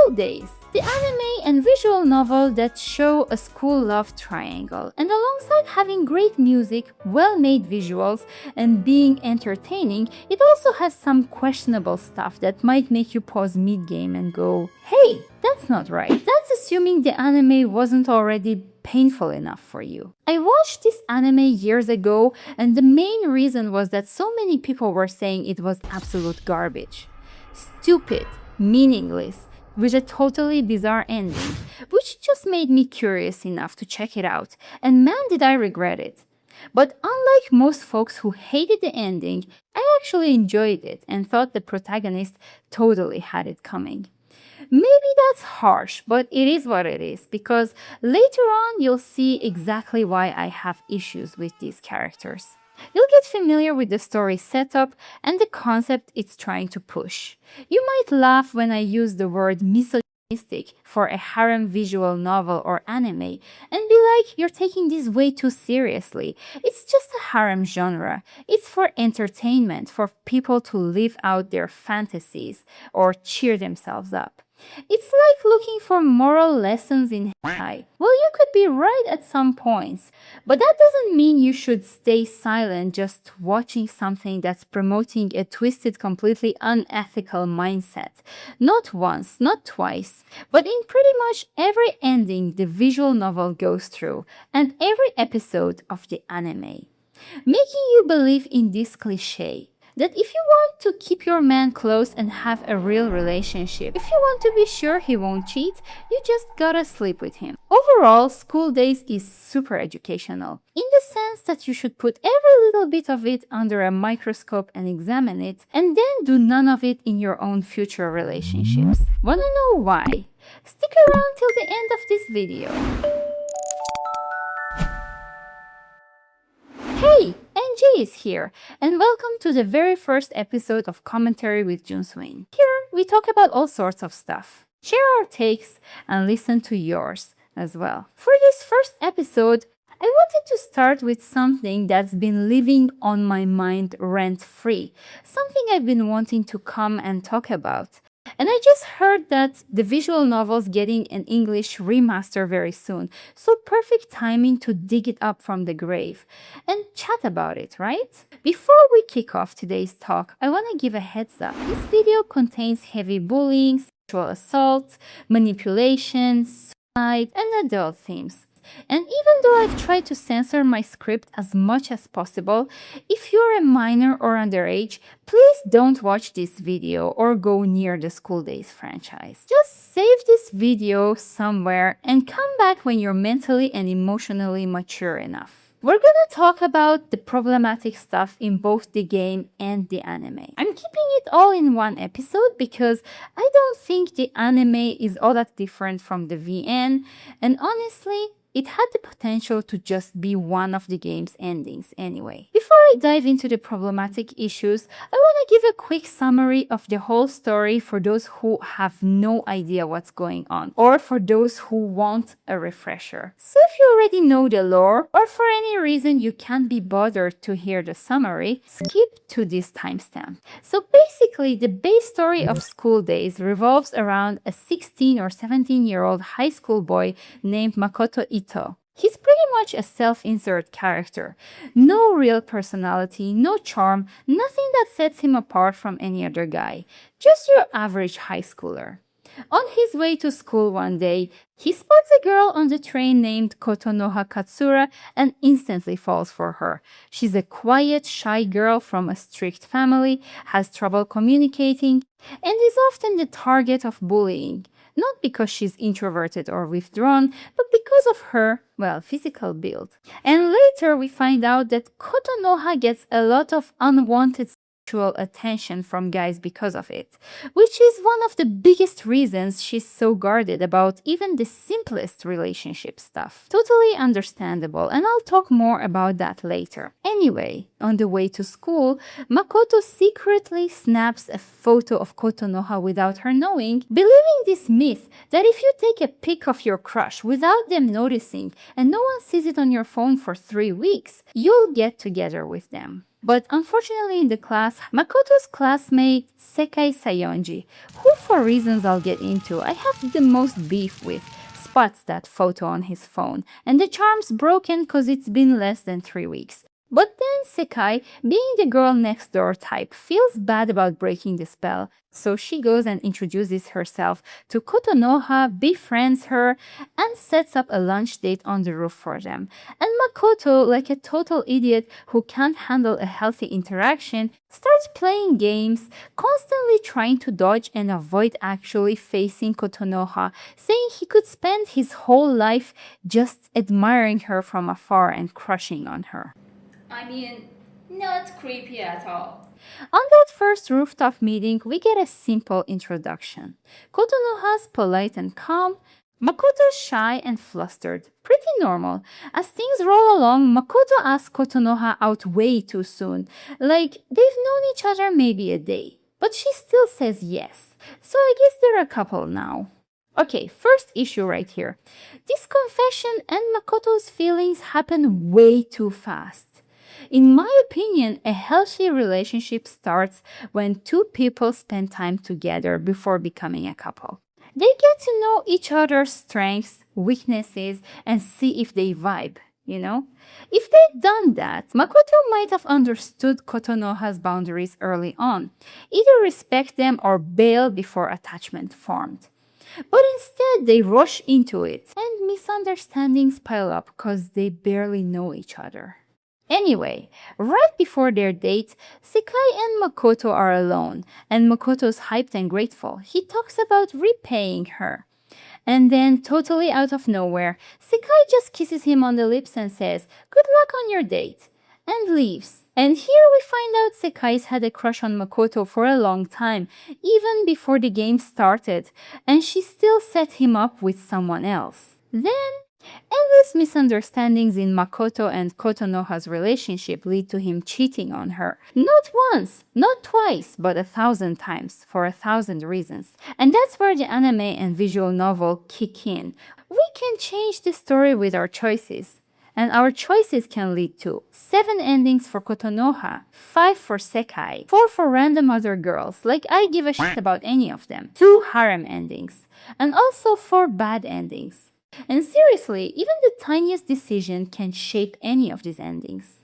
School Days, the anime and visual novel that show a school love triangle, and alongside having great music, well-made visuals, and being entertaining, it also has some questionable stuff that might make you pause mid-game and go, hey, that's not right. That's assuming the anime wasn't already painful enough for you. I watched this anime years ago, and the main reason was that so many people were saying it was absolute garbage. Stupid, meaningless, with a totally bizarre ending, which just made me curious enough to check it out, and man did I regret it. But unlike most folks who hated the ending, I actually enjoyed it and thought the protagonist totally had it coming. Maybe that's harsh, but it is what it is, because later on you'll see exactly why I have issues with these characters. You'll get familiar with the story setup and the concept it's trying to push. You might laugh when I use the word misogynistic for a harem visual novel or anime and be like, you're taking this way too seriously. It's just a harem genre. It's for entertainment, for people to live out their fantasies or cheer themselves up. It's like looking for moral lessons in hentai. Well, you could be right at some points, but that doesn't mean you should stay silent just watching something that's promoting a twisted, completely unethical mindset. Not once, not twice, but in pretty much every ending the visual novel goes through, and every episode of the anime. Making you believe in this cliché that if you want to keep your man close and have a real relationship, if you want to be sure he won't cheat, you just gotta sleep with him. Overall, School Days is super educational, in the sense that you should put every little bit of it under a microscope and examine it, and then do none of it in your own future relationships. Wanna know why? Stick around till the end of this video. Hey, NJ is here, and welcome to the very first episode of Commentary with Junsuin. Here, we talk about all sorts of stuff, share our takes, and listen to yours as well. For this first episode, I wanted to start with something that's been living on my mind rent-free, something I've been wanting to come and talk about. And I just heard that the visual novel's getting an English remaster very soon, so perfect timing to dig it up from the grave and chat about it, right? Before we kick off today's talk, I want to give a heads up. This video contains heavy bullying, sexual assault, manipulation, suicide, and adult themes. And even though I've tried to censor my script as much as possible, if you're a minor or underage, please don't watch this video or go near the School Days franchise. Just save this video somewhere and come back when you're mentally and emotionally mature enough. We're gonna talk about the problematic stuff in both the game and the anime. I'm keeping it all in one episode because I don't think the anime is all that different from the VN, and honestly, it had the potential to just be one of the game's endings anyway. Before I dive into the problematic issues, I want to give a quick summary of the whole story for those who have no idea what's going on, or for those who want a refresher. So if you already know the lore, or for any reason you can't be bothered to hear the summary, skip to this timestamp. So basically, the base story of School Days revolves around a 16 or 17-year-old high school boy named Makoto Itou. He's pretty much a self-insert character. No real personality, no charm, nothing that sets him apart from any other guy. Just your average high schooler. On his way to school one day, he spots a girl on the train named Kotonoha Katsura and instantly falls for her. She's a quiet, shy girl from a strict family, has trouble communicating, and is often the target of bullying. Not because she's introverted or withdrawn, but because of her, well, physical build. And later we find out that Kotonoha gets a lot of unwanted sexual attention from guys because of it, which is one of the biggest reasons she's so guarded about even the simplest relationship stuff. Totally understandable, and I'll talk more about that later. Anyway, on the way to school, Makoto secretly snaps a photo of Kotonoha without her knowing, believing this myth that if you take a pic of your crush without them noticing and no one sees it on your phone for 3 weeks, you'll get together with them. But unfortunately in the class, Makoto's classmate Sekai Saionji, who for reasons I'll get into, I have the most beef with, spots that photo on his phone, and the charm's broken cause it's been less than 3 weeks. But then Sekai, being the girl next door type, feels bad about breaking the spell, so she goes and introduces herself to Kotonoha, befriends her, and sets up a lunch date on the roof for them. And Makoto, like a total idiot who can't handle a healthy interaction, starts playing games, constantly trying to dodge and avoid actually facing Kotonoha, saying he could spend his whole life just admiring her from afar and crushing on her. I mean, not creepy at all. On that first rooftop meeting, we get a simple introduction. Kotonoha's polite and calm, Makoto's shy and flustered. Pretty normal. As things roll along, Makoto asks Kotonoha out way too soon. Like, they've known each other maybe a day. But she still says yes. So I guess they're a couple now. Okay, first issue right here. This confession and Makoto's feelings happen way too fast. In my opinion, a healthy relationship starts when two people spend time together before becoming a couple. They get to know each other's strengths, weaknesses, and see if they vibe, you know? If they'd done that, Makoto might have understood Kotonoha's boundaries early on, either respect them or bail before attachment formed. But instead, they rush into it, and misunderstandings pile up because they barely know each other. Anyway, right before their date, Sekai and Makoto are alone, and Makoto's hyped and grateful. He talks about repaying her. And then, totally out of nowhere, Sekai just kisses him on the lips and says, "Good luck on your date," and leaves. And here we find out Sekai's had a crush on Makoto for a long time, even before the game started, and she still set him up with someone else. Then, endless misunderstandings in Makoto and Kotonoha's relationship lead to him cheating on her. Not once, not twice, but 1,000 times, for 1,000 reasons. And that's where the anime and visual novel kick in. We can change the story with our choices. And our choices can lead to 7 endings for Kotonoha, 5 for Sekai, 4 for random other girls, like I give a shit about any of them, 2 harem endings, and also 4 bad endings. And seriously, even the tiniest decision can shape any of these endings.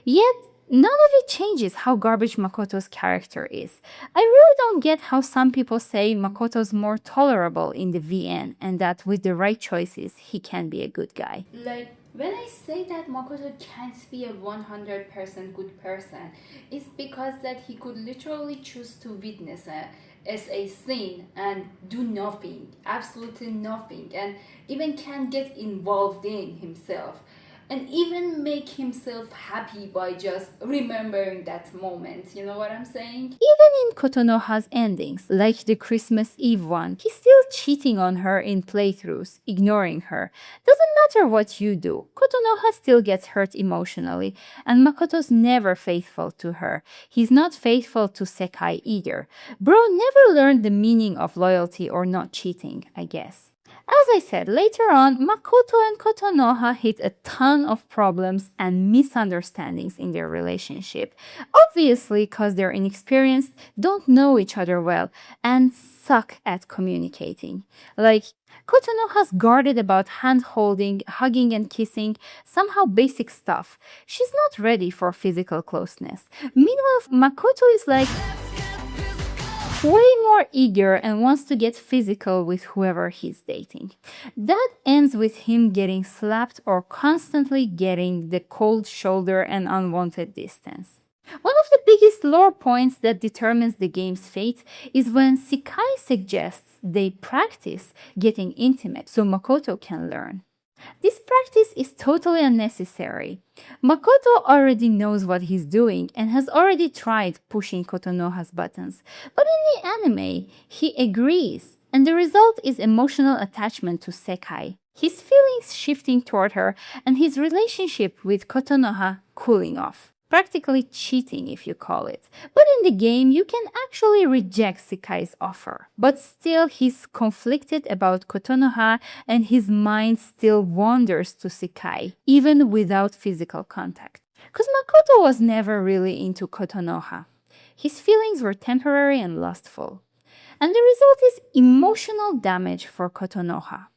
Yet, none of it changes how garbage Makoto's character is. I really don't get how some people say Makoto's more tolerable in the VN and that with the right choices, he can be a good guy. Like, when I say that Makoto can't be a 100% good person, it's because that he could literally choose to witness a scene and do nothing, absolutely nothing, and even can't get involved in himself, and even make himself happy by just remembering that moment. You know what I'm saying? Even in Kotonoha's endings, like the Christmas Eve one, he's still cheating on her in playthroughs, ignoring her. Doesn't matter what you do, Kotonoha still gets hurt emotionally, and Makoto's never faithful to her. He's not faithful to Sekai either. Bro never learned the meaning of loyalty or not cheating, I guess. As I said, later on, Makoto and Kotonoha hit a ton of problems and misunderstandings in their relationship. Obviously, because they're inexperienced, don't know each other well, and suck at communicating. Like, Kotonoha's guarded about hand-holding, hugging and kissing, somehow basic stuff. She's not ready for physical closeness. Meanwhile, Makoto is like way more eager and wants to get physical with whoever he's dating. That ends with him getting slapped or constantly getting the cold shoulder and unwanted distance. One of the biggest lore points that determines the game's fate is when Sekai suggests they practice getting intimate so Makoto can learn. This practice is totally unnecessary. Makoto already knows what he's doing and has already tried pushing Kotonoha's buttons. But in the anime, he agrees, and the result is emotional attachment to Sekai, his feelings shifting toward her, and his relationship with Kotonoha cooling off. Practically cheating, if you call it. But in the game, you can actually reject Sekai's offer. But still, he's conflicted about Kotonoha, and his mind still wanders to Sekai, even without physical contact. Because Makoto was never really into Kotonoha. His feelings were temporary and lustful. And the result is emotional damage for Kotonoha.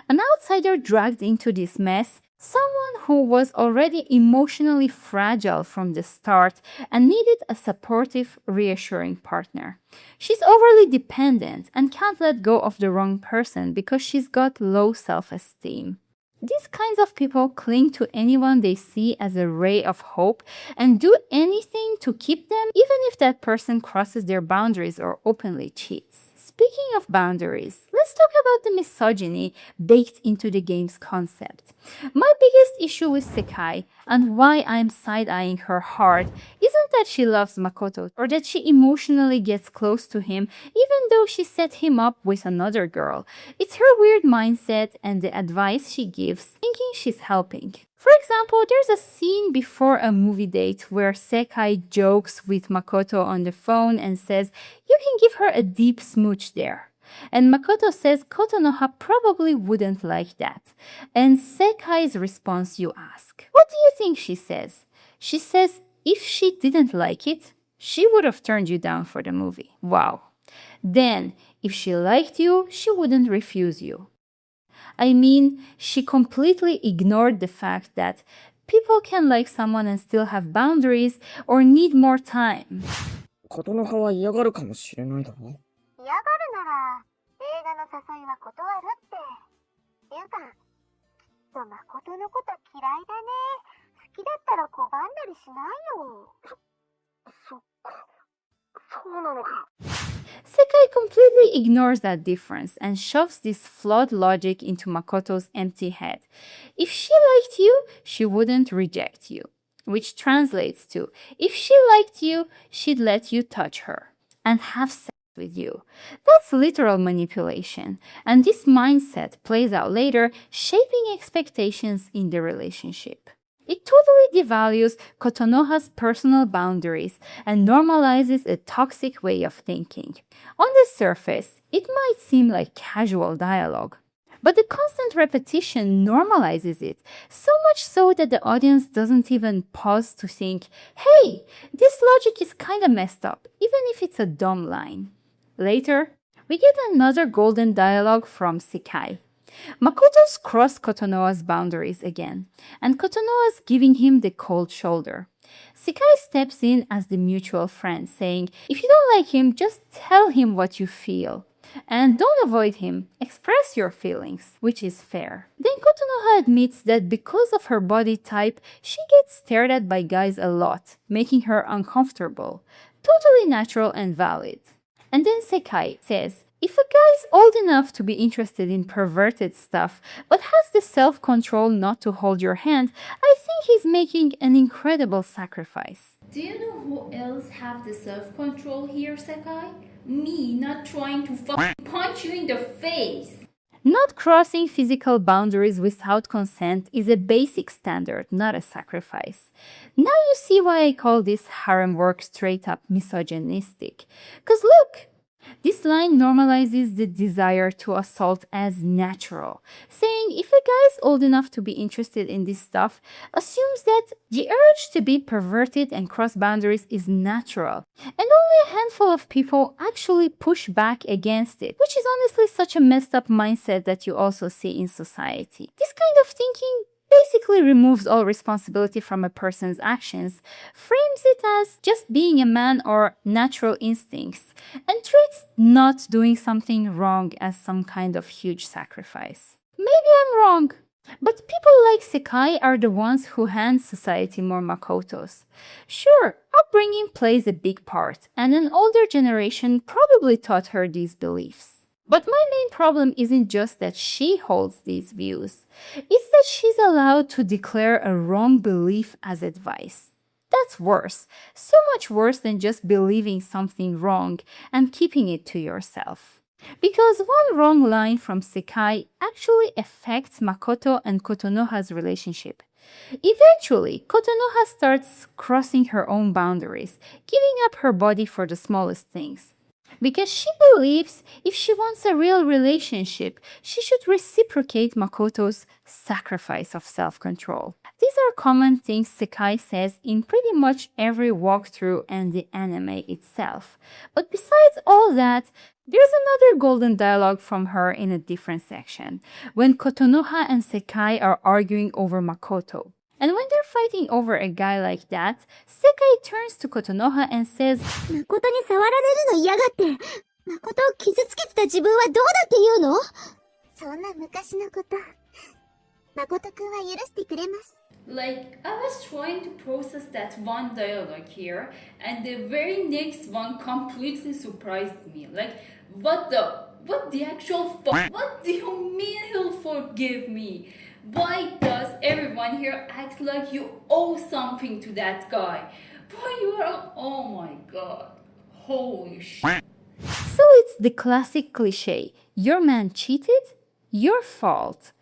An outsider dragged into this mess, someone who was already emotionally fragile from the start and needed a supportive, reassuring partner. She's overly dependent and can't let go of the wrong person because she's got low self-esteem. These kinds of people cling to anyone they see as a ray of hope and do anything to keep them, even if that person crosses their boundaries or openly cheats. Speaking of boundaries, let's talk about the misogyny baked into the game's concept. My biggest issue with Sekai, and why I'm side-eyeing her hard, isn't that she loves Makoto or that she emotionally gets close to him even though she set him up with another girl. It's her weird mindset and the advice she gives, thinking she's helping. For example, there's a scene before a movie date where Sekai jokes with Makoto on the phone and says, "You can give her a deep smooch there." And Makoto says Kotonoha probably wouldn't like that. And Sekai's response, you ask, what do you think she says? She says if she didn't like it, she would have turned you down for the movie. Wow. Then, if she liked you, she wouldn't refuse you. I mean, she completely ignored the fact that people can like someone and still have boundaries or need more time. 琴ノ葉は嫌がるかもしれないだろ。嫌がるなら映画の誘いは断るって。いうか、きっと誠のこと嫌いだね。好きだったら拒んだりしないよ。そっか。そうなのか。Sekai completely ignores that difference and shoves this flawed logic into Makoto's empty head. If she liked you, she wouldn't reject you. Which translates to, if she liked you, she'd let you touch her and have sex with you. That's literal manipulation, and this mindset plays out later, shaping expectations in the relationship. It totally devalues Kotonoha's personal boundaries and normalizes a toxic way of thinking. On the surface, it might seem like casual dialogue, but the constant repetition normalizes it, so much so that the audience doesn't even pause to think, hey, this logic is kinda messed up, even if it's a dumb line. Later, we get another golden dialogue from Sekai. Makoto's crossed Kotonoha's boundaries again, and Kotonoha's giving him the cold shoulder. Sekai steps in as the mutual friend, saying, if you don't like him, just tell him what you feel. And don't avoid him, express your feelings, which is fair. Then Kotonoha admits that because of her body type, she gets stared at by guys a lot, making her uncomfortable. Totally natural and valid. And then Sekai says, if a guy's old enough to be interested in perverted stuff, but has the self-control not to hold your hand, I think he's making an incredible sacrifice. Do you know who else have the self-control here, Sekai? Me not trying to fucking punch you in the face. Not crossing physical boundaries without consent is a basic standard, not a sacrifice. Now you see why I call this harem work straight up misogynistic. 'Cause look! This line normalizes the desire to assault as natural, saying if a guy is old enough to be interested in this stuff, assumes that the urge to be perverted and cross boundaries is natural, and only a handful of people actually push back against it, which is honestly such a messed up mindset that you also see in society. This kind of thinking basically removes all responsibility from a person's actions, frames it as just being a man or natural instincts, and treats not doing something wrong as some kind of huge sacrifice. Maybe I'm wrong, but people like Sekai are the ones who hand society more Makotos. Sure, upbringing plays a big part, and an older generation probably taught her these beliefs. But my main problem isn't just that she holds these views. It's that she's allowed to declare a wrong belief as advice. That's worse. So much worse than just believing something wrong and keeping it to yourself. Because one wrong line from Sekai actually affects Makoto and Kotonoha's relationship. Eventually, Kotonoha starts crossing her own boundaries, giving up her body for the smallest things. because she believes if she wants a real relationship, she should reciprocate Makoto's sacrifice of self-control. These are common things Sekai says in pretty much every walkthrough and the anime itself. But besides all that, there's another golden dialogue from her in a different section, when Kotonoha and Sekai are arguing over Makoto. And when they're fighting over a guy like that, Sekai turns to Kotonoha and says, 誠に触られるの嫌がって、誠を傷つけてた自分はどうだって言うの？そんな昔のこと、誠くんは許してくれます。Like, I was trying to process that one dialogue here, and the very next one completely surprised me. Like, what the actual fuck? What do you mean he'll forgive me? Why does everyone here act like you owe something to that guy? Why you are, oh my god, holy shit. So it's the classic cliche, your man cheated? Your fault.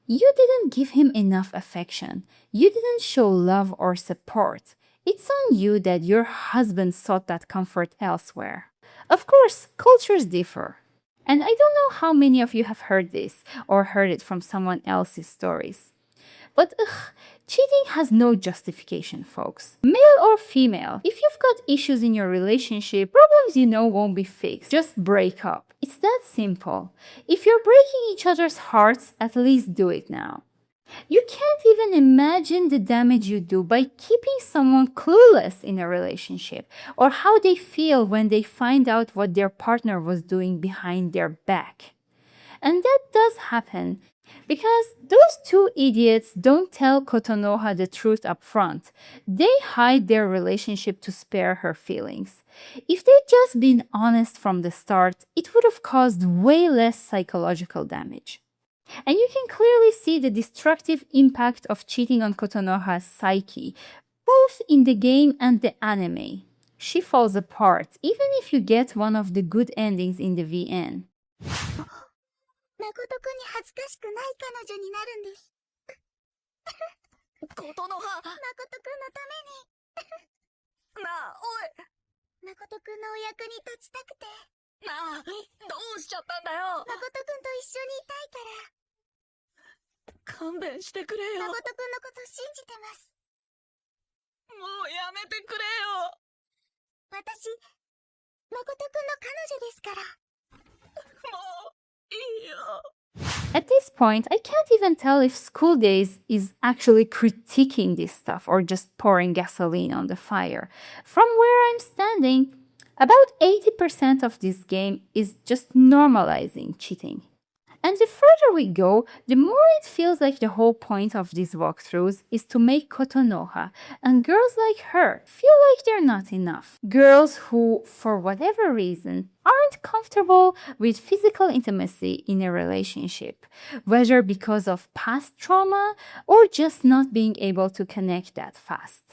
You didn't give him enough affection. You didn't show love or support. It's on you that your husband sought that comfort elsewhere. Of course, cultures differ. And I don't know how many of you have heard this or heard it from someone else's stories. But cheating has no justification, folks. Male or female, if you've got issues in your relationship, problems you know won't be fixed. Just break up. It's that simple. If you're breaking each other's hearts, at least do it now. You can't even imagine the damage you do by keeping someone clueless in a relationship, or how they feel when they find out what their partner was doing behind their back. And that does happen because those two idiots don't tell Kotonoha the truth up front. They hide their relationship to spare her feelings. If they'd just been honest from the start, it would have caused way less psychological damage. And you can clearly see the destructive impact of cheating on Kotonoha's psyche, both in the game and the anime. She falls apart, even if you get one of the good endings in the VN. 誠くんに恥ずかしくない彼女になるんです。ことの葉。誠くんのために。なあ、おい。誠くんのお役に立ちたくて。なあ、どうしちゃったんだよ。誠くんと一緒にいたいから。勘弁してくれよ。誠くんのこと信じてます。もうやめてくれよ。私、誠くんの彼女ですから。もういいよ。 At this point, I can't even tell if School Days is actually critiquing this stuff or just pouring gasoline on the fire. From where I'm standing, about 80% of this game is just normalizing cheating. And the further we go, the more it feels like the whole point of these walkthroughs is to make Kotonoha and girls like her feel like they're not enough. Girls who, for whatever reason, aren't comfortable with physical intimacy in a relationship, whether because of past trauma or just not being able to connect that fast.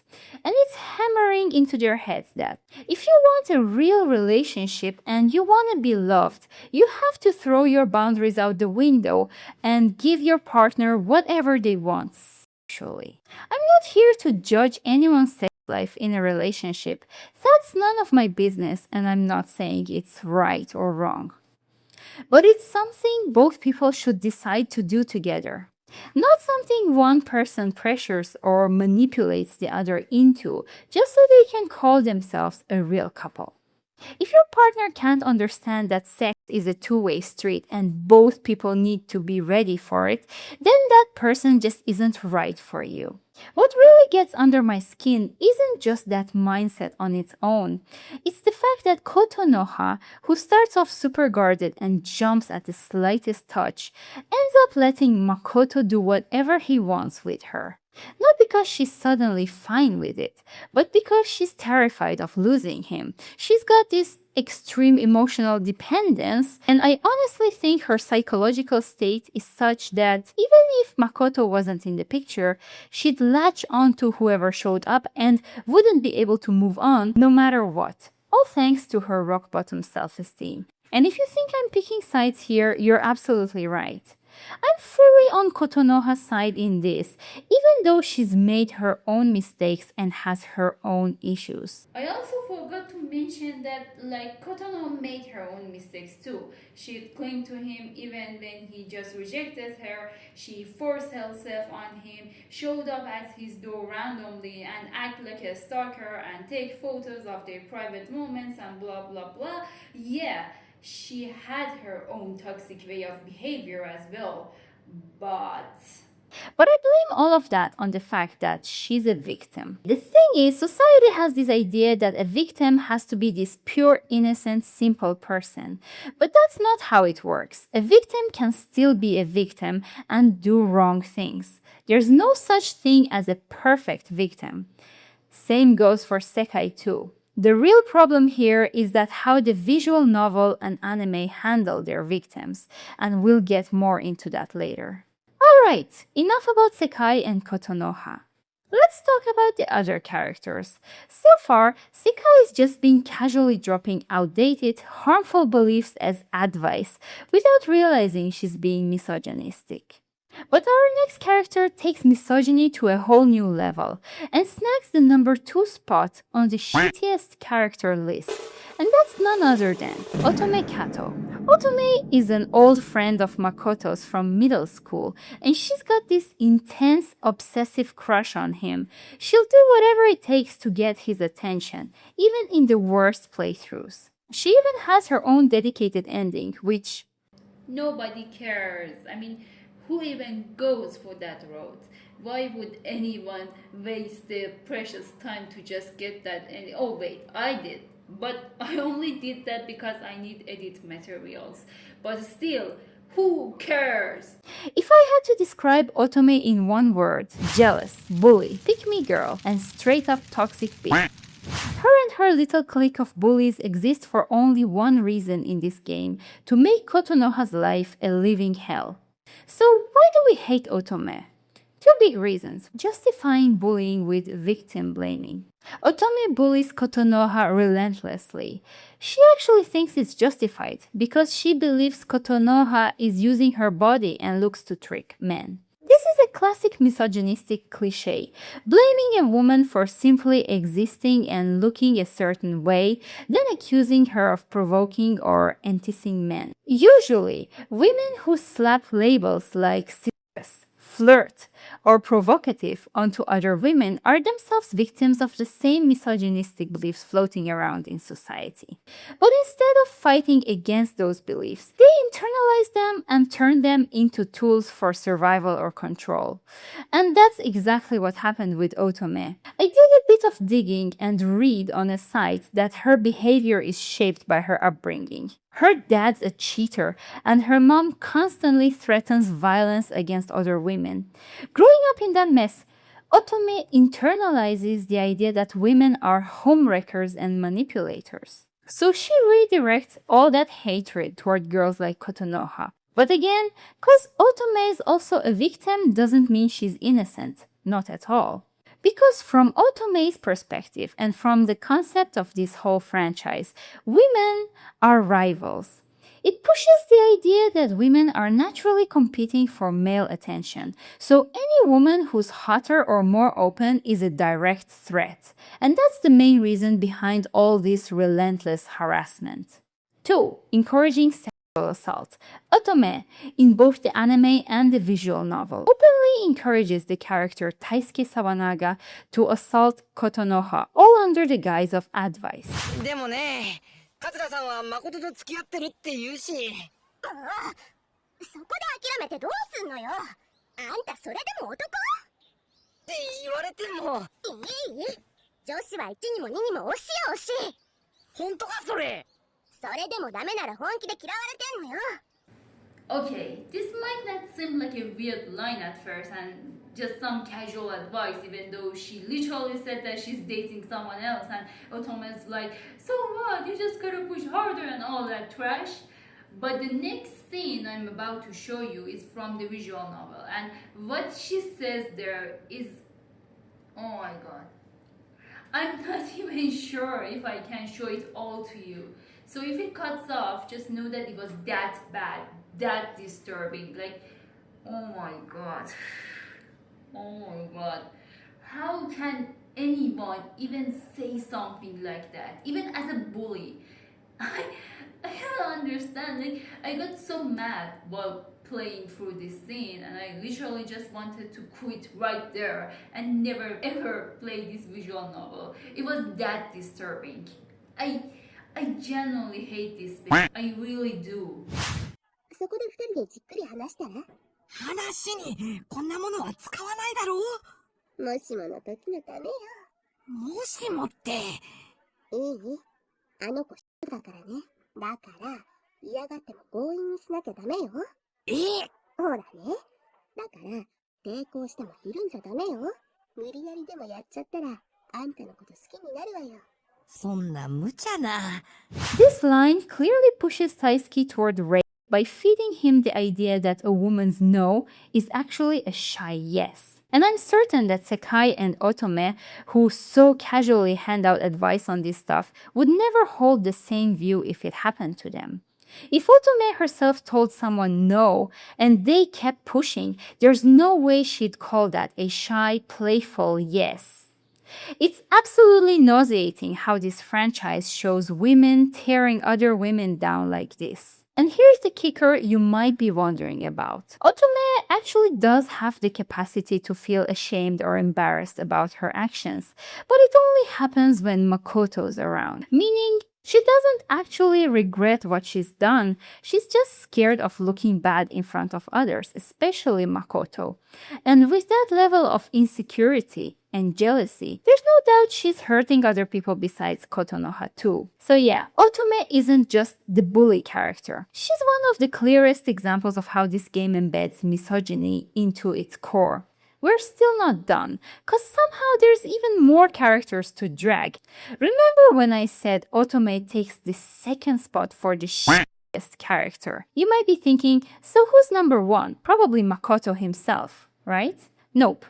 And it's hammering into their heads that if you want a real relationship and you want to be loved, you have to throw your boundaries out the window and give your partner whatever they want sexually. I'm not here to judge anyone's sex life in a relationship. That's none of my business, and I'm not saying it's right or wrong. But it's something both people should decide to do together. Not something one person pressures or manipulates the other into just so they can call themselves a real couple. If your partner can't understand that sex is a two-way street and both people need to be ready for it, then that person just isn't right for you. What really gets under my skin isn't just that mindset on its own. It's the fact that Kotonoha, who starts off super guarded and jumps at the slightest touch, ends up letting Makoto do whatever he wants with her. Not because she's suddenly fine with it, but because she's terrified of losing him. She's got this extreme emotional dependence, and I honestly think her psychological state is such that even if Makoto wasn't in the picture, she'd latch on to whoever showed up and wouldn't be able to move on no matter what. All thanks to her rock-bottom self-esteem. And if you think I'm picking sides here, you're absolutely right. I'm fully on Kotonoha's side in this, even though she's made her own mistakes and has her own issues. I also forgot to mention that Kotono made her own mistakes too. She clung to him even when he just rejected her. She forced herself on him, showed up at his door randomly and act like a stalker and take photos of their private moments and blah blah blah. Yeah, she had her own toxic way of behavior as well. But I blame all of that on the fact that she's a victim. The thing is, society has this idea that a victim has to be this pure, innocent, simple person. But that's not how it works. A victim can still be a victim and do wrong things. There's no such thing as a perfect victim. Same goes for Sekai too. The real problem here is that how the visual novel and anime handle their victims, and we'll get more into that later. Alright, enough about Sekai and Kotonoha. Let's talk about the other characters. So far, Sekai is just been casually dropping outdated, harmful beliefs as advice without realizing she's being misogynistic. But our next character takes misogyny to a whole new level and snags the number 2 spot on the shittiest character list. And that's none other than Otome Katou. Otome is an old friend of Makoto's from middle school, and she's got this intense, obsessive crush on him. She'll do whatever it takes to get his attention, even in the worst playthroughs. She even has her own dedicated ending, which Nobody cares. I mean, who even goes for that road? Why would anyone waste their precious time to just get that? And oh wait, I did. But I only did that because I need edit materials. But still, who cares? If I had to describe Otome in one word, jealous, bully, pick-me girl, and straight-up toxic bitch. Her and her little clique of bullies exist for only one reason in this game, to make Kotonoha's life a living hell. So why do we hate Otome? 2 big reasons, justifying bullying with victim blaming. Otome bullies Kotonoha relentlessly. She actually thinks it's justified because she believes Kotonoha is using her body and looks to trick men. This is a classic misogynistic cliche, blaming a woman for simply existing and looking a certain way, then accusing her of provoking or enticing men. Usually, women who slap labels like serious, flirt, or provocative onto other women are themselves victims of the same misogynistic beliefs floating around in society. But instead of fighting against those beliefs, they internalize them and turn them into tools for survival or control. And that's exactly what happened with Otome. I did a bit of digging and read on a site that her behavior is shaped by her upbringing. Her dad's a cheater, and her mom constantly threatens violence against other women. Growing up in that mess, Otome internalizes the idea that women are homewreckers and manipulators. So she redirects all that hatred toward girls like Kotonoha. But again, because Otome is also a victim doesn't mean she's innocent. Not at all. Because from Otome's perspective and from the concept of this whole franchise, women are rivals. It pushes the idea that women are naturally competing for male attention, so any woman who's hotter or more open is a direct threat. And that's the main reason behind all this relentless harassment. 2. Encouraging sexual assault. Otome, in both the anime and the visual novel, openly encourages the character Taisuke Sawanaga to assault Kotonoha, all under the guise of advice. でもね、桂さんは誠と付き合ってるって言うし。ああ、そこで諦めてどうすんのよ。あんたそれでも男？って言われても。いい？女子は1にも2にも押しや押し。本当かそれ。それでもダメなら本気で嫌われてんのよ。Okay, this might not seem like a weird line at first and just some casual advice, even though she literally said that she's dating someone else, and Otome's like, so what, you just gotta push harder and all that trash. But the next scene I'm about to show you is from the visual novel, and what she says there is, oh my god, I'm not even sure if I can show it all to you. So if it cuts off, just know that it was that bad, that disturbing. Like, Oh my god. Oh my god. How can anyone even say something like that? Even as a bully. I, I don't understand. Like, I got so mad while playing through this scene, and I literally just wanted to quit right there and never ever play this visual novel. It was that disturbing. I I genuinely hate this bit. I really do. そこで二人でじっくり話したら、話にこんなものは使わないだろう。もしもの時のためよ。もしもって。いい？あの子だからね。だから嫌がっても強引にしなきゃダメよ。ほらね。だから抵抗してもひるんじゃダメよ。無理やりでもやっちゃったらあんたのこと好きになるわよ。そんな無茶な。This line clearly pushes Taisuke toward rape by feeding him the idea that a woman's no is actually a shy yes. And I'm certain that Sekai and Otome, who so casually hand out advice on this stuff, would never hold the same view if it happened to them. If Otome herself told someone no and they kept pushing, there's no way she'd call that a shy, playful yes. It's absolutely nauseating how this franchise shows women tearing other women down like this. And here's the kicker you might be wondering about. Otome actually does have the capacity to feel ashamed or embarrassed about her actions, but it only happens when Makoto's around, meaning she doesn't actually regret what she's done, she's just scared of looking bad in front of others, especially Makoto. And with that level of insecurity and jealousy, there's no doubt she's hurting other people besides Kotonoha too. So yeah, Otome isn't just the bully character. She's one of the clearest examples of how this game embeds misogyny into its core. We're still not done, cause somehow there's even more characters to drag. Remember when I said Otome takes the second spot for the shittiest character? You might be thinking, so who's number one? Probably Makoto himself, right? Nope.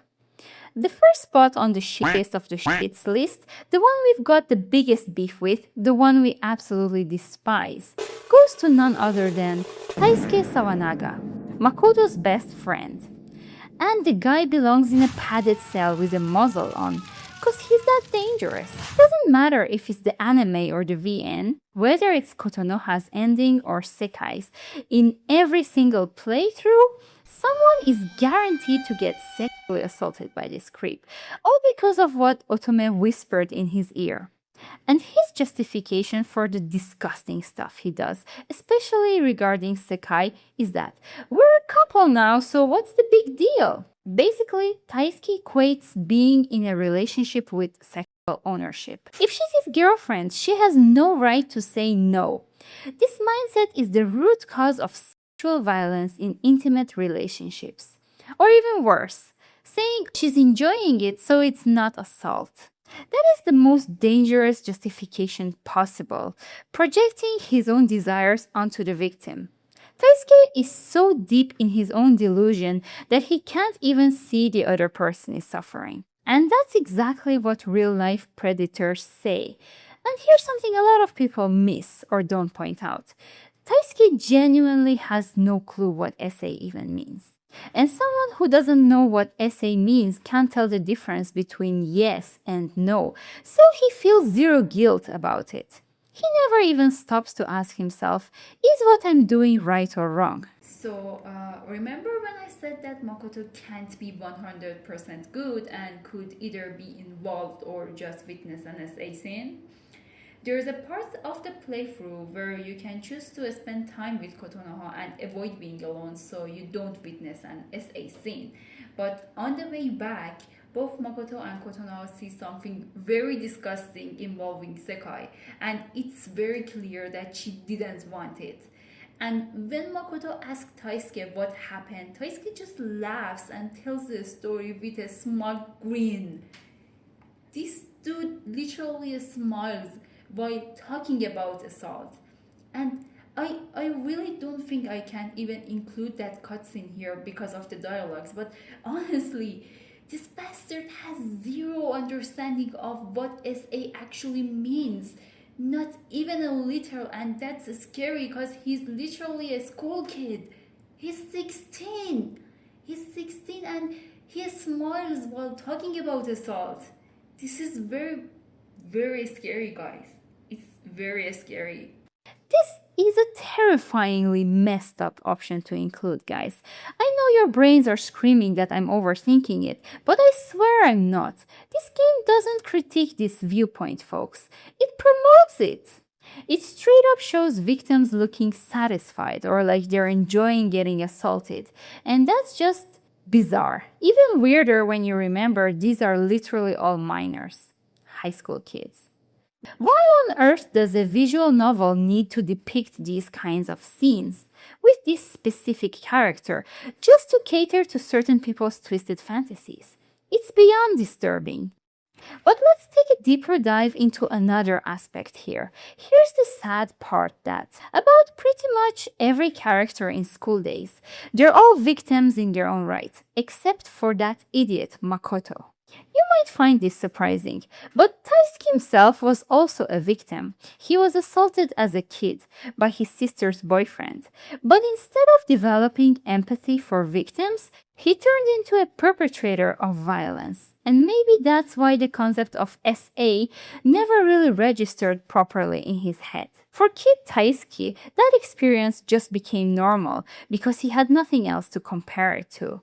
The first spot on the shittiest of the shits list, the one we've got the biggest beef with, the one we absolutely despise, goes to none other than Taisuke Sawanaga, Makoto's best friend. And the guy belongs in a padded cell with a muzzle on, cause he's that dangerous. Doesn't matter if it's the anime or the VN, whether it's Kotonoha's ending or Sekai's, in every single playthrough, someone is guaranteed to get sexually assaulted by this creep, all because of what Otome whispered in his ear. And his justification for the disgusting stuff he does, especially regarding Sekai, is that we're a couple now, so what's the big deal? Basically, Taisuke equates being in a relationship with sexual ownership. If she's his girlfriend, she has no right to say no. This mindset is the root cause of sexual violence in intimate relationships. Or even worse, saying she's enjoying it so it's not assault. That is the most dangerous justification possible, projecting his own desires onto the victim. Taisuke is so deep in his own delusion that he can't even see the other person is suffering. And that's exactly what real-life predators say. And here's something a lot of people miss or don't point out. Taisuke genuinely has no clue what essay even means. And someone who doesn't know what essay means can't tell the difference between yes and no, so he feels zero guilt about it. He never even stops to ask himself, is what I'm doing right or wrong? So, remember when I said that Makoto can't be 100% good and could either be involved or just witness an SA scene? There's a part of the playthrough where you can choose to spend time with Kotonoha and avoid being alone so you don't witness an SA scene. But on the way back, both Makoto and Kotonoha see something very disgusting involving Sekai, and it's very clear that she didn't want it. And when Makoto asks Taisuke what happened, Taisuke just laughs and tells the story with a smug grin. This dude literally smiles while talking about assault. And I really don't think I can even include that cutscene here because of the dialogues, but honestly, this bastard has zero understanding of what SA actually means. Not even a little, and that's scary because he's literally a school kid. He's 16. He's 16 and he smiles while talking about assault. This is very, very scary, guys. It's very scary. This is a terrifyingly messed up option to include, guys. I know your brains are screaming that I'm overthinking it, but I swear I'm not. This game doesn't critique this viewpoint, folks. It promotes it. It straight up shows victims looking satisfied or like they're enjoying getting assaulted. And that's just bizarre. Even weirder when you remember these are literally all minors, high school kids. Why on earth does a visual novel need to depict these kinds of scenes with this specific character just to cater to certain people's twisted fantasies? It's beyond disturbing. But let's take a deeper dive into another aspect here. Here's the sad part that about pretty much every character in School Days, they're all victims in their own right, except for that idiot Makoto. You might find this surprising, but Taisuke himself was also a victim. He was assaulted as a kid by his sister's boyfriend, but instead of developing empathy for victims, he turned into a perpetrator of violence. And maybe that's why the concept of SA never really registered properly in his head. For kid Taisuke, that experience just became normal because he had nothing else to compare it to.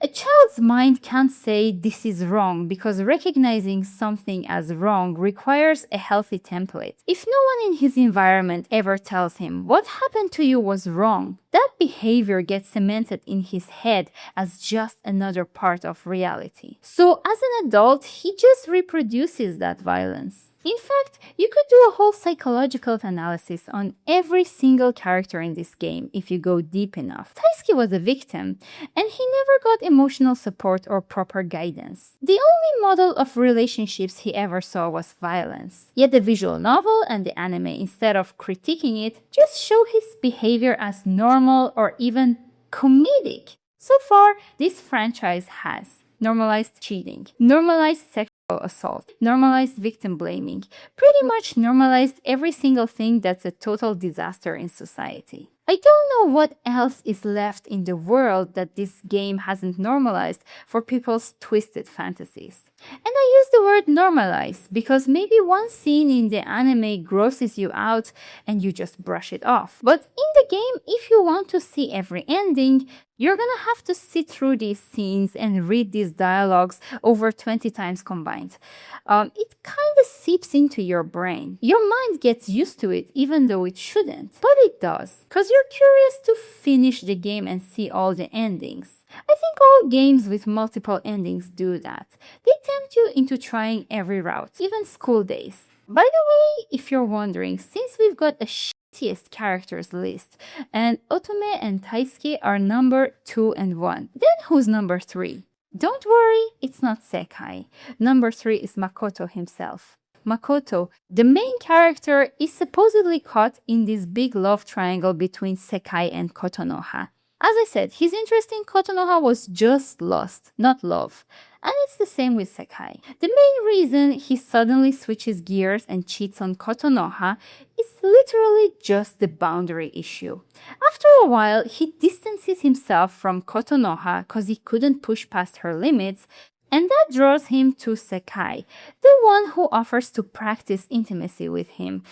A child's mind can't say this is wrong because recognizing something as wrong requires a healthy template. If no one in his environment ever tells him what happened to you was wrong, that behavior gets cemented in his head as just another part of reality. So as an adult, he just reproduces that violence. In fact, you could do a whole psychological analysis on every single character in this game if you go deep enough. Taisuke was a victim, and he never got emotional support or proper guidance. The only model of relationships he ever saw was violence. Yet the visual novel and the anime, instead of critiquing it, just show his behavior as normal or even comedic. So far, this franchise has normalized cheating, normalized sexual assault, normalized victim blaming, pretty much normalized every single thing that's a total disaster in society. I don't know what else is left in the world that this game hasn't normalized for people's twisted fantasies. And I use the word normalize because maybe one scene in the anime grosses you out and you just brush it off. But in the game, if you want to see every ending, you're gonna have to sit through these scenes and read these dialogues over 20 times combined. It kind of seeps into your brain. Your mind gets used to it even though it shouldn't. But it does, because you're curious to finish the game and see all the endings. I think all games with multiple endings do that. They tempt you into trying every route, even School Days. By the way, if you're wondering, since we've got a shittiest characters list, and Otome and Taisuke are number 2 and 1, then who's number 3? Don't worry, it's not Sekai. Number 3 is Makoto himself. Makoto, the main character, is supposedly caught in this big love triangle between Sekai and Kotonoha. As I said, his interest in Kotonoha was just lust, not love. And it's the same with Sekai. The main reason he suddenly switches gears and cheats on Kotonoha is literally just the boundary issue. After a while, he distances himself from Kotonoha because he couldn't push past her limits, and that draws him to Sekai, the one who offers to practice intimacy with him,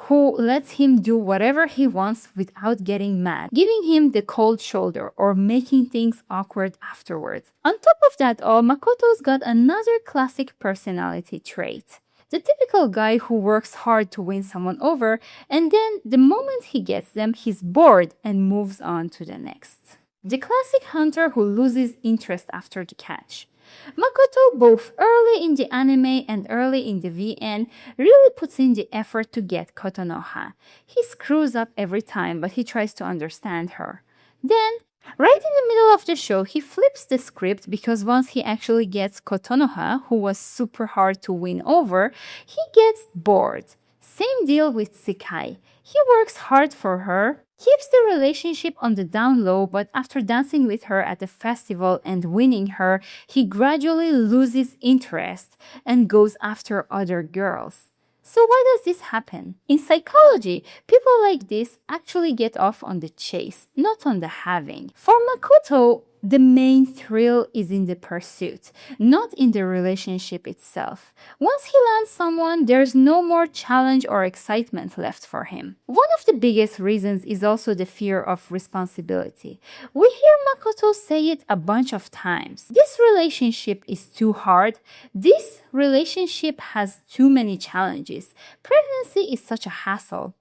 who lets him do whatever he wants without getting mad, giving him the cold shoulder or making things awkward afterwards. On top of that all, Makoto's got another classic personality trait. The typical guy who works hard to win someone over, and then the moment he gets them, he's bored and moves on to the next. The classic hunter who loses interest after the catch. Makoto, both early in the anime and early in the VN, really puts in the effort to get Kotonoha. He screws up every time, but he tries to understand her. Then, right in the middle of the show, he flips the script because once he actually gets Kotonoha, who was super hard to win over, he gets bored. Same deal with Sekai. He works hard for her, keeps the relationship on the down low, but after dancing with her at the festival and winning her, he gradually loses interest and goes after other girls. So why does this happen? In psychology, people like this actually get off on the chase, not on the having. For Makoto, The main thrill is in the pursuit, not in the relationship itself. Once he lands someone, there's no more challenge or excitement left for him. One of the biggest reasons is also the fear of responsibility. We hear Makoto say it a bunch of times. This relationship is too hard. This relationship has too many challenges. Pregnancy is such a hassle.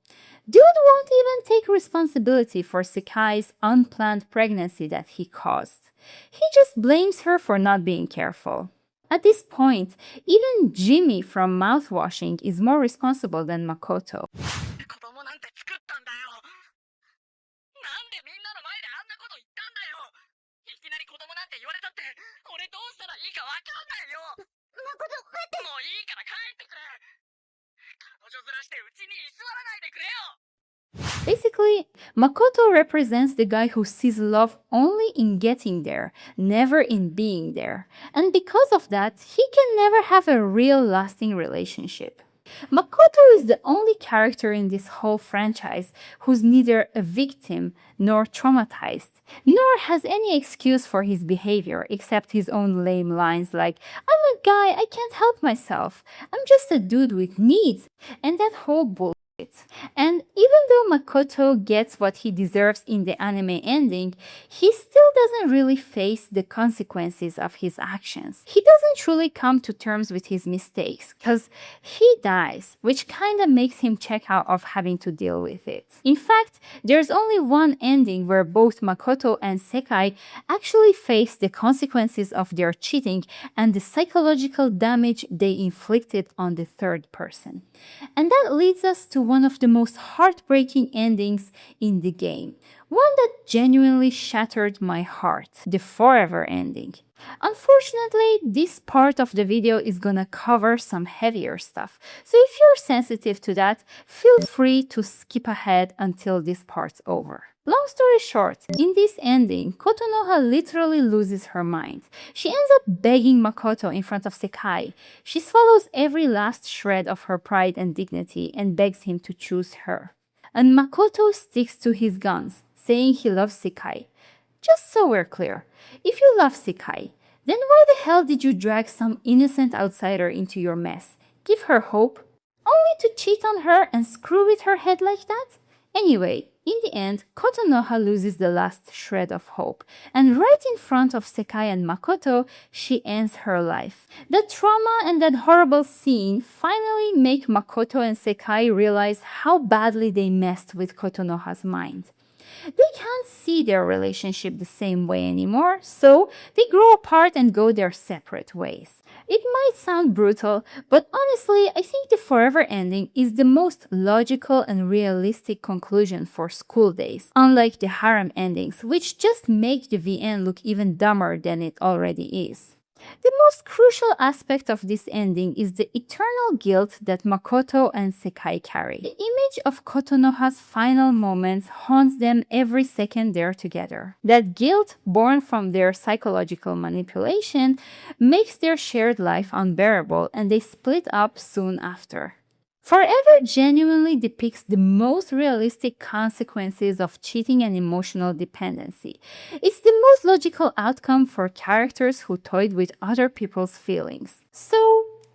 Dude won't even take responsibility for Sekai's unplanned pregnancy that he caused. He just blames her for not being careful. At this point, even Jimmy from mouthwashing is more responsible than Makoto. 子供なんて作ったんだよ。なんでみんなの前であんなこと言ったんだよ。いきなり子供なんて言われたって、俺どうしたらいいかわかんないよ。誠、待って。もういいから帰ってくれ。彼女ずらしてうちに居座らないでくれよ。 Basically, Makoto represents the guy who sees love only in getting there, never in being there. And because of that, he can never have a real lasting relationship. Makoto is the only character in this whole franchise who's neither a victim nor traumatized, nor has any excuse for his behavior except his own lame lines like, "I'm a guy, I can't help myself. I'm just a dude with needs," and that whole bullshit. And even though Makoto gets what he deserves in the anime ending, he still doesn't really face the consequences of his actions. He doesn't truly come to terms with his mistakes, because he dies, which kinda makes him check out of having to deal with it. In fact, there's only one ending where both Makoto and Sekai actually face the consequences of their cheating and the psychological damage they inflicted on the third person. And that leads us to one of the most heartbreaking endings in the game. One that genuinely shattered my heart. The forever ending. Unfortunately, this part of the video is gonna cover some heavier stuff. So if you're sensitive to that, feel free to skip ahead until this part's over. Long story short, in this ending, Kotonoha literally loses her mind. She ends up begging Makoto in front of Sekai. She swallows every last shred of her pride and dignity and begs him to choose her. And Makoto sticks to his guns, saying he loves Sekai. Just so we're clear, if you love Sekai, then why the hell did you drag some innocent outsider into your mess? Give her hope? Only to cheat on her and screw with her head like that? Anyway, in the end, Kotonoha loses the last shred of hope, and right in front of Sekai and Makoto, she ends her life. The trauma and that horrible scene finally make Makoto and Sekai realize how badly they messed with Kotonoha's mind. They can't see their relationship the same way anymore, so they grow apart and go their separate ways. It might sound brutal, but honestly, I think the forever ending is the most logical and realistic conclusion for school days, unlike the harem endings, which just make the VN look even dumber than it already is. The most crucial aspect of this ending is the eternal guilt that Makoto and Sekai carry. The image of Kotonoha's final moments haunts them every second they're together. That guilt, born from their psychological manipulation, makes their shared life unbearable, and they split up soon after. Forever genuinely depicts the most realistic consequences of cheating and emotional dependency. It's the most logical outcome for characters who toyed with other people's feelings. So,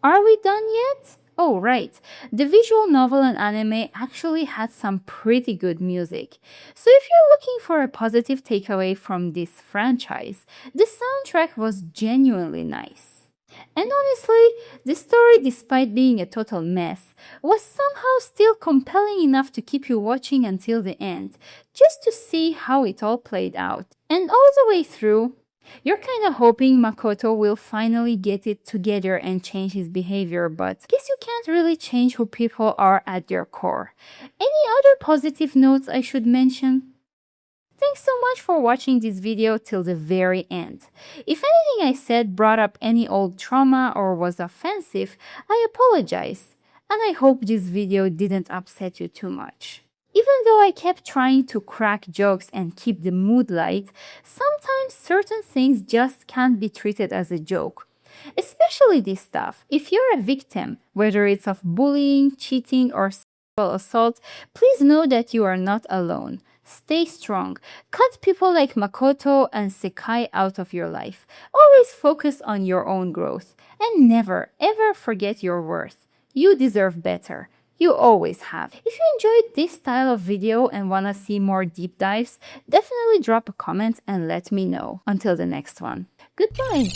are we done yet? Oh, right. The visual novel and anime actually had some pretty good music. So if you're looking for a positive takeaway from this franchise, the soundtrack was genuinely nice. And honestly, the story, despite being a total mess, was somehow still compelling enough to keep you watching until the end, just to see how it all played out. And all the way through, you're kinda hoping Makoto will finally get it together and change his behavior, but guess you can't really change who people are at their core. Any other positive notes I should mention? Thanks so much for watching this video till the very end. If anything I said brought up any old trauma or was offensive, I apologize. And I hope this video didn't upset you too much. Even though I kept trying to crack jokes and keep the mood light, sometimes certain things just can't be treated as a joke. Especially this stuff. If you're a victim, whether it's of bullying, cheating, or sexual assault, please know that you are not alone. Stay strong. Cut people like Makoto and Sekai out of your life. Always focus on your own growth. And never, ever forget your worth. You deserve better. You always have. If you enjoyed this style of video and want to see more deep dives, definitely drop a comment and let me know. Until the next one. Goodbye!